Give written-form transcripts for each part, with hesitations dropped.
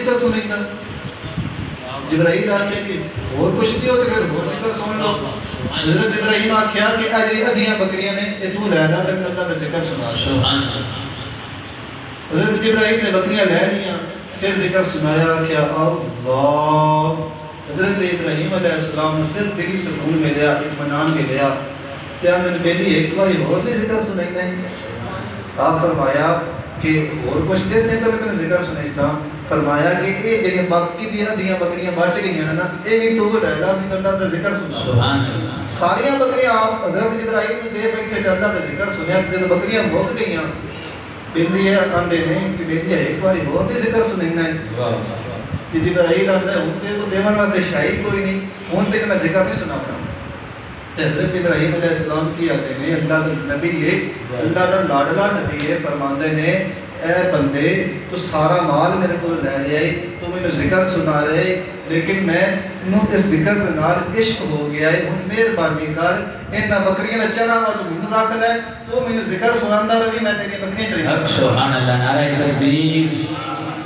ذکر سنیں گا جبرائیل آکھے کہ اور کچھ نہیں ہو تو پھر اور ذکر سن لو حضرت ابراہیم آکھیا کہ اجری ادھیاں بکریاں نے یہ تو لے لا پھر اللہ کا ذکر سنا سبحان اللہ حضرت جبرائیل نے بکریاں لے لیا پھر ذکر سنایا کیا اللہ حضرت ابراہیم علیہ السلام نے پھر دلی سکون ملیا اطمینان ملیا تے اندر بیلی ایک بار اور بھی ذکر سنائی نہیں آپ فرمایا کہ اور کچھ دے سے تو میں ذکر سنائی سا فرمایا کہ یہ جڑی باقی دی ادھیاں بکریاں بچ گئی ہیں نا یہ بھی تو لے لا میں اللہ کا ذکر سنا سبحان اللہ ساری بکریاں آپ حضرت ابراہیم نے دے بیٹھے تے اللہ کا ذکر سنیا تے جب بکریاں مک گئیاں بیلی یہ آندے نے کہ بیلی ایک بار اور بھی ذکر سننا ہے واہ واہ جبرائیل آندا ہے ہن تے کو دیوان واسطے شاہی کوئی نہیں ہن تے میں ذکر نہیں سنانا حضرت ابراہیم علیہ السلام کی آتے ہیں اللہ کا نبی ہے اللہ کا لاڈلا نبی ہے فرماندے نے اے بندے تو سارا مال میرے کو لے لیا تو میں ذکر سنا رہے لیکن میں اس ذکر کے نال عشق ہو گیا ہے ہن مہربانی کر انہاں بکریاں دا چرا وا تو مینوں رکھ لے تو میں ذکر سناندا رہی میں تیری بکریاں چریندا سبحان اللہ نعرہ تکبیر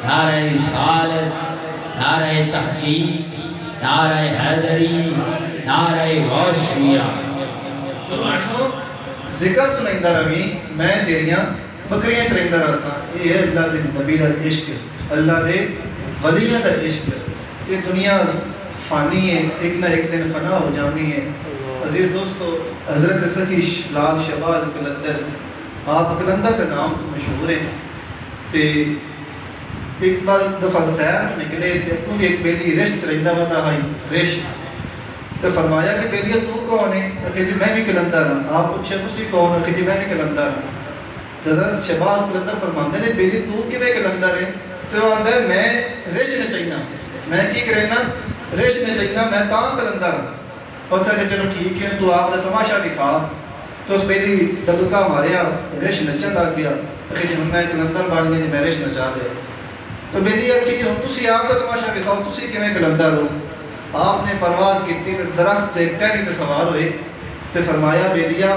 نعرہ رسالت نعرہ تحقیق نعرہ حیدری نعرہ غوثیہ سبحانو ذکر سنائندا رہی میں تیریاں بکریاں چرائندا رہساں یہ ہے اللہ دے نبی دا عشق اللہ دے ولیاں دا عشق یہ دنیا فانی ہے ایک نہ ایک دن فنا ہو جانی ہے عزیز دوستو حضرت سخی لال شہباز قلندر آپ قلندر کا نام مشہور ہے تے ایک بار دفعہ سیر نکلے تے تو ایک بیلی رشت چرائندا ودا ہائی رشت تو فرمایا کہ بیلیہ تو کون ہے کہ جی میں بھی قلندر ہوں آپ پوچھے تسی کون ہو کہ جی میں بھی قلندر ہوں حضرت شہباز قلندر فرماندے نے بیلی تو کیویں قلندر ہے تو آندا ہے میں رش نچائنا میں کی کرنا رش نچائنا میں تاں قلندر ہوں اس کہ چلو ٹھیک ہے تو آپ دا تماشا دکھا تو اس بیلی دبکا ماریا رش نچن لگ گیا کہ جی میں قلندر بن گئی میں رش نچا لیا تو بیلی کہ جی ہن تسی آپ دا تماشا دکھاؤ تسی کیویں قلندر ہو آپ نے پرواز کی تھی درخت دے ٹہنی تے سوار ہوئے تے فرمایا بیلیا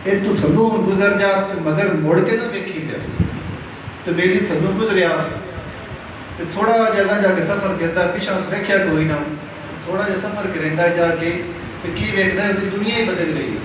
اے تو تھلوں گزر جا مگر مڑ کے نہ ویکھی تے تو بیلی تھلوں گزریا تے تھوڑا جگہ جا کے سفر کرتا پیچھے اس ویکھیا کوئی نہ تھوڑا جا سفر کریندا جا کے تے کی ویکھدا ہے دنیا ہی بدل گئی